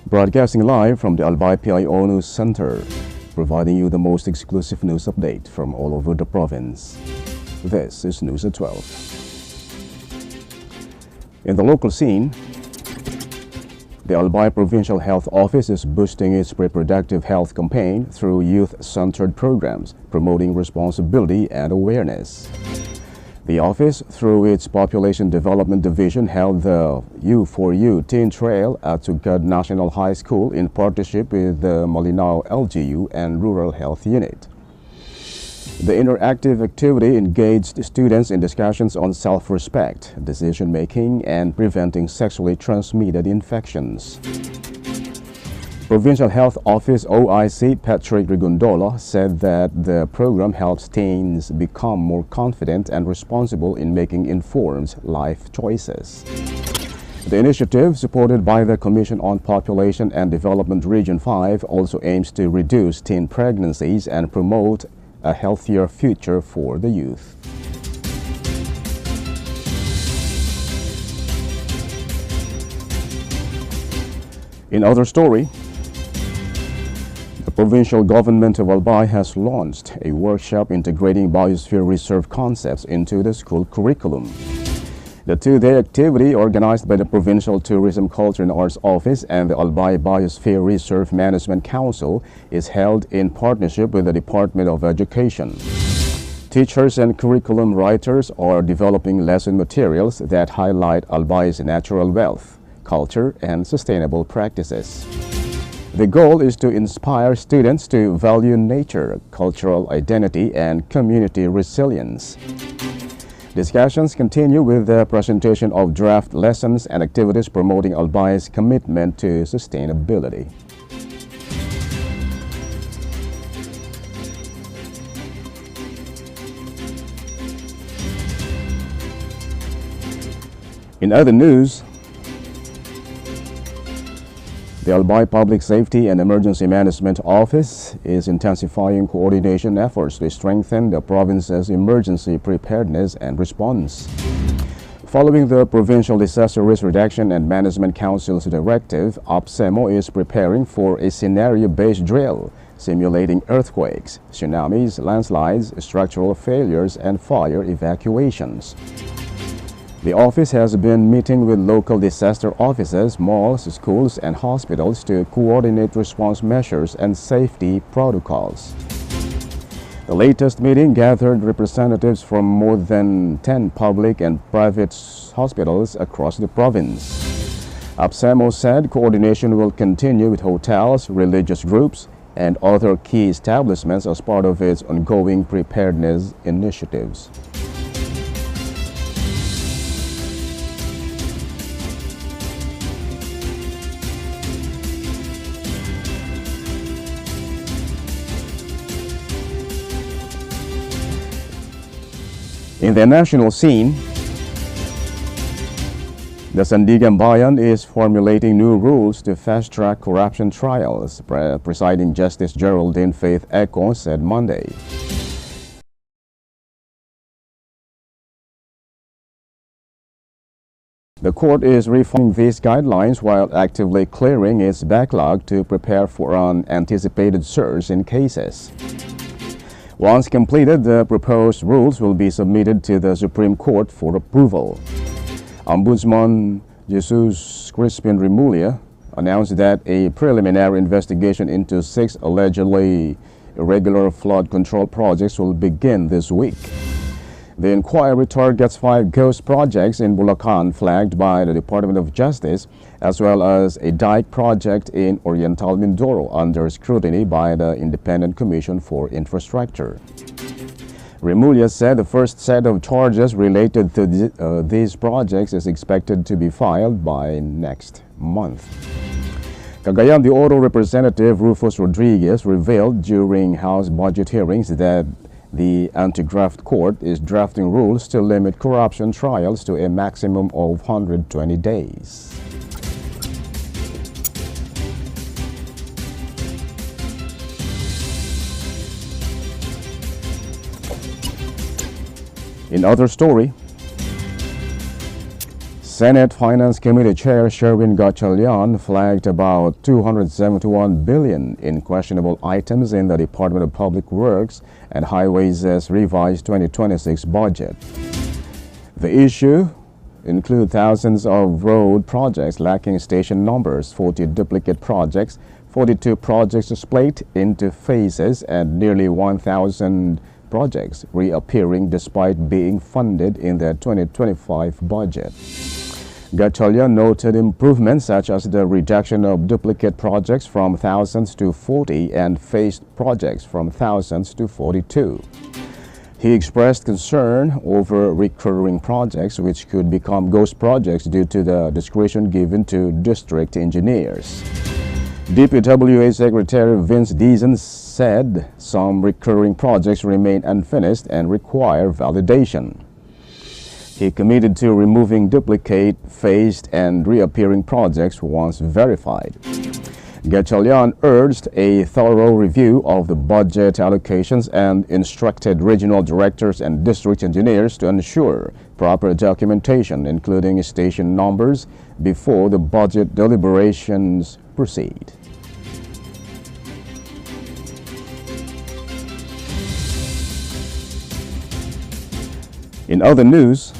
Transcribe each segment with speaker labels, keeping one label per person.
Speaker 1: Broadcasting live from the Albay PIO News Center, providing you the most exclusive news update from all over the province. This is News at 12. In the local scene, the Albay Provincial Health Office is boosting its reproductive health campaign through youth-centered programs, promoting responsibility and awareness. The office, through its Population Development Division, held the U4U Teen Trail at Tugad National High School in partnership with the Malinao LGU and Rural Health Unit. The interactive activity engaged students in discussions on self-respect, decision-making, and preventing sexually transmitted infections. Provincial Health Office OIC Patrick Rigondola said that the program helps teens become more confident and responsible in making informed life choices. The initiative, supported by the Commission on Population and Development Region 5, also aims to reduce teen pregnancies and promote a healthier future for the youth. In other story, the provincial government of Albay has launched a workshop integrating biosphere reserve concepts into the school curriculum. The two-day activity, organized by the Provincial Tourism, Culture and Arts Office and the Albay Biosphere Reserve Management Council, is held in partnership with the Department of Education. Teachers and curriculum writers are developing lesson materials that highlight Albay's natural wealth, culture, and sustainable practices. The goal is to inspire students to value nature, cultural identity, and community resilience. Discussions continue with the presentation of draft lessons and activities promoting Albay's commitment to sustainability. In other news, the Albay Public Safety and Emergency Management Office is intensifying coordination efforts to strengthen the province's emergency preparedness and response. Following the Provincial Disaster Risk Reduction and Management Council's directive, APSEMO is preparing for a scenario-based drill simulating earthquakes, tsunamis, landslides, structural failures, and fire evacuations. The office has been meeting with local disaster offices, malls, schools, and hospitals to coordinate response measures and safety protocols. The latest meeting gathered representatives from more than 10 public and private hospitals across the province. APSEMO said coordination will continue with hotels, religious groups, and other key establishments as part of its ongoing preparedness initiatives. In the national scene, the Sandigan Bayan is formulating new rules to fast-track corruption trials, Presiding Justice Geraldine Faith Eco said Monday. The court is refining these guidelines while actively clearing its backlog to prepare for an anticipated surge in cases. Once completed, the proposed rules will be submitted to the Supreme Court for approval. Ombudsman Jesus Crispin Remulla announced that a preliminary investigation into 6 allegedly irregular flood control projects will begin this week. The inquiry targets 5 ghost projects in Bulacan flagged by the Department of Justice, as well as a dike project in Oriental Mindoro under scrutiny by the Independent Commission for Infrastructure. Remulla said the first set of charges related to these projects is expected to be filed by next month. Cagayan de Oro Representative Rufus Rodriguez revealed during House budget hearings that the Anti-Graft Court is drafting rules to limit corruption trials to a maximum of 120 days. In other story, Senate Finance Committee Chair Sherwin Gatchalian flagged about $271 billion in questionable items in the Department of Public Works and Highways' revised 2026 budget. The issue includes thousands of road projects lacking station numbers, 40 duplicate projects, 42 projects split into phases, and nearly 1,000 projects reappearing despite being funded in the 2025 budget. Gatchalian noted improvements such as the reduction of duplicate projects from thousands to 40 and phased projects from thousands to 42. He expressed concern over recurring projects which could become ghost projects due to the discretion given to district engineers. DPWA Secretary Vince Deason said some recurring projects remain unfinished and require validation. He committed to removing duplicate, phased, and reappearing projects once verified. Gatchalian urged a thorough review of the budget allocations and instructed regional directors and district engineers to ensure proper documentation, including station numbers, before the budget deliberations proceed. In other news,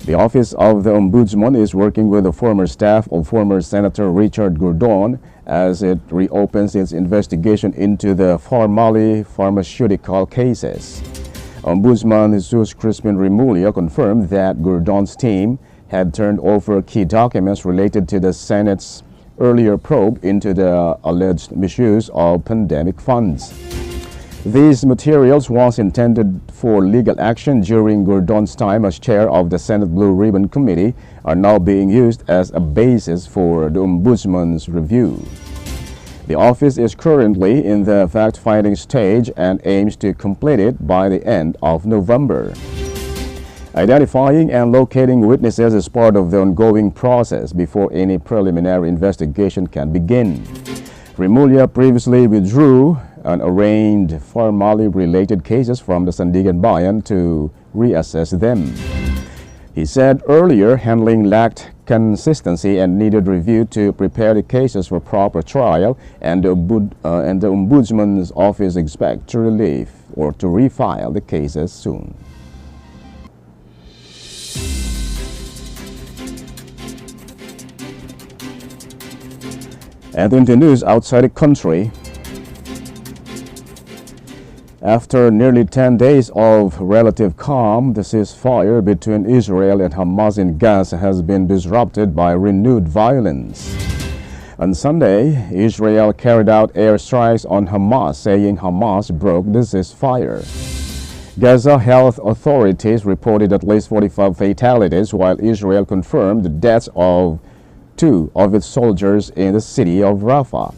Speaker 1: the Office of the Ombudsman is working with the former staff of former Senator Richard Gordon as it reopens its investigation into the Farmali pharmaceutical cases. Ombudsman Jesus Crispin Remulla confirmed that Gordon's team had turned over key documents related to the Senate's earlier probe into the alleged misuse of pandemic funds. These materials, once intended for legal action during Gordon's time as chair of the Senate Blue Ribbon Committee, are now being used as a basis for the Ombudsman's review. The office is currently in the fact-finding stage and aims to complete it by the end of November. Identifying and locating witnesses is part of the ongoing process before any preliminary investigation can begin. Remulla previously withdrew and arraigned Farmali-related cases from the Sandigan Bayan to reassess them. He said earlier handling lacked consistency and needed review to prepare the cases for proper trial, and the Ombudsman's office expects to refile the cases soon. And in the news outside the country, after nearly 10 days of relative calm, the ceasefire between Israel and Hamas in Gaza has been disrupted by renewed violence. On Sunday, Israel carried out airstrikes on Hamas, saying Hamas broke the ceasefire. Gaza health authorities reported at least 45 fatalities, while Israel confirmed the deaths of 2 of its soldiers in the city of Rafah.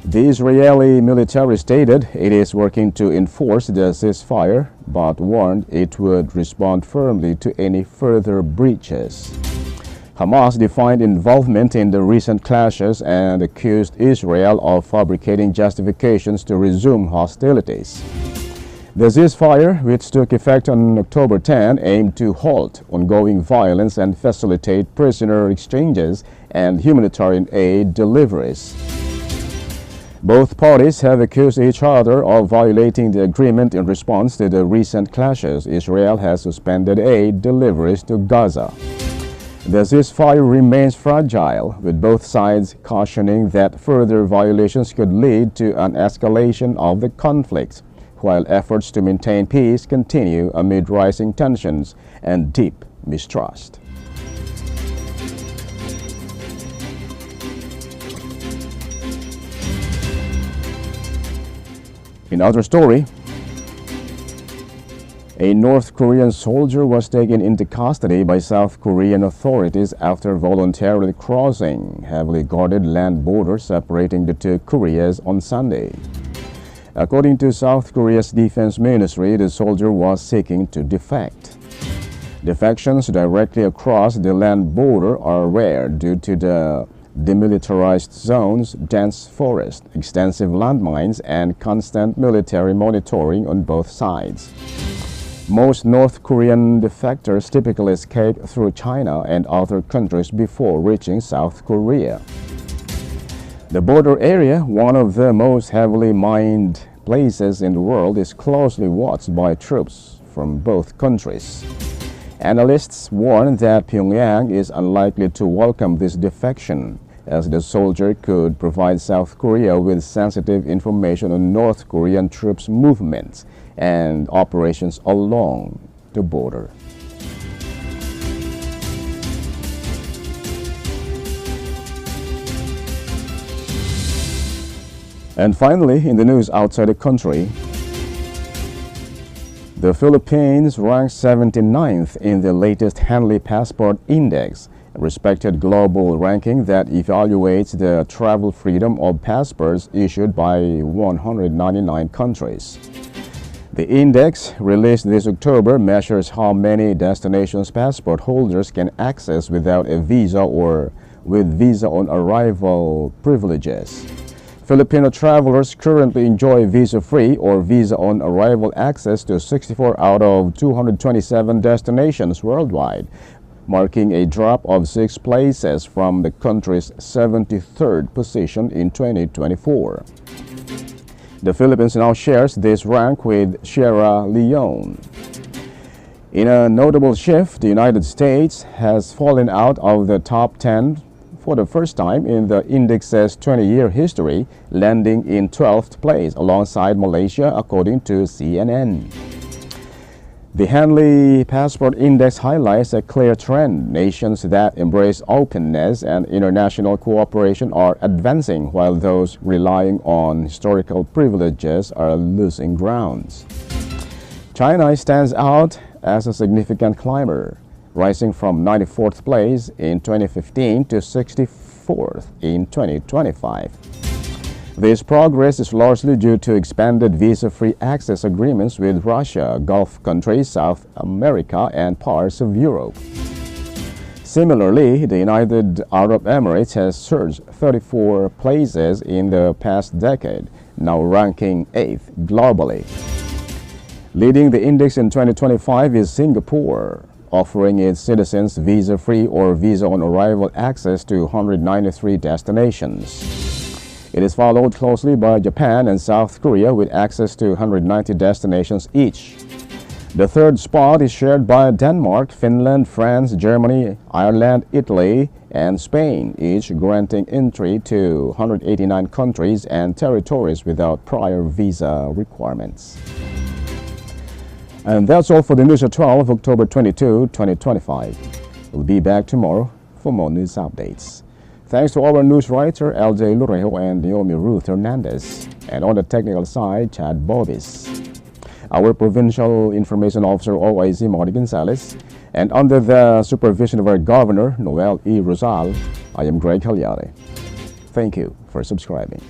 Speaker 1: The Israeli military stated it is working to enforce the ceasefire, but warned it would respond firmly to any further breaches. Hamas defined involvement in the recent clashes and accused Israel of fabricating justifications to resume hostilities. The ceasefire, which took effect on October 10, aimed to halt ongoing violence and facilitate prisoner exchanges and humanitarian aid deliveries. Both parties have accused each other of violating the agreement. In response to the recent clashes, Israel has suspended aid deliveries to Gaza. The ceasefire remains fragile, with both sides cautioning that further violations could lead to an escalation of the conflict, while efforts to maintain peace continue amid rising tensions and deep mistrust. In other story, a North Korean soldier was taken into custody by South Korean authorities after voluntarily crossing heavily guarded land border separating the two Koreas on Sunday. According to South Korea's defense ministry, the soldier was seeking to defect. Defections directly across the land border are rare due to the demilitarized zones, dense forest, extensive landmines, and constant military monitoring on both sides. Most North Korean defectors typically escape through China and other countries before reaching South Korea. The border area, one of the most heavily mined places in the world, is closely watched by troops from both countries. Analysts warn that Pyongyang is unlikely to welcome this defection, as the soldier could provide South Korea with sensitive information on North Korean troops' movements and operations along the border. And finally, in the news outside the country, the Philippines ranked 79th in the latest Hanley Passport Index, a respected global ranking that evaluates the travel freedom of passports issued by 199 countries. The index, released this October, measures how many destinations passport holders can access without a visa or with visa-on-arrival privileges. Filipino travelers currently enjoy visa-free or visa-on-arrival access to 64 out of 227 destinations worldwide, marking a drop of 6 places from the country's 73rd position in 2024. The Philippines now shares this rank with Sierra Leone. In a notable shift, the United States has fallen out of the top 10 for the first time in the index's 20-year history, landing in 12th place alongside Malaysia, according to CNN. The Hanley Passport Index highlights a clear trend. Nations that embrace openness and international cooperation are advancing, while those relying on historical privileges are losing ground. China stands out as a significant climber, rising from 94th place in 2015 to 64th in 2025. This progress is largely due to expanded visa-free access agreements with Russia, Gulf countries, South America, and parts of Europe. Similarly, the United Arab Emirates has surged 34 places in the past decade, now ranking 8th globally. Leading the index in 2025 is Singapore, offering its citizens visa-free or visa-on-arrival access to 193 destinations. It is followed closely by Japan and South Korea with access to 190 destinations each. The third spot is shared by Denmark, Finland, France, Germany, Ireland, Italy, and Spain, each granting entry to 189 countries and territories without prior visa requirements. And that's all for the News at 12, October 22, 2025. We'll be back tomorrow for more news updates. Thanks to our news writer, Albay PIO and Naomi Ruth Hernandez. And on the technical side, Chad Bobis. Our Provincial Information Officer, OIC Marty Gonzalez. And under the supervision of our Governor, Noel E. Rosal, I am Greg Hallare. Thank you for subscribing.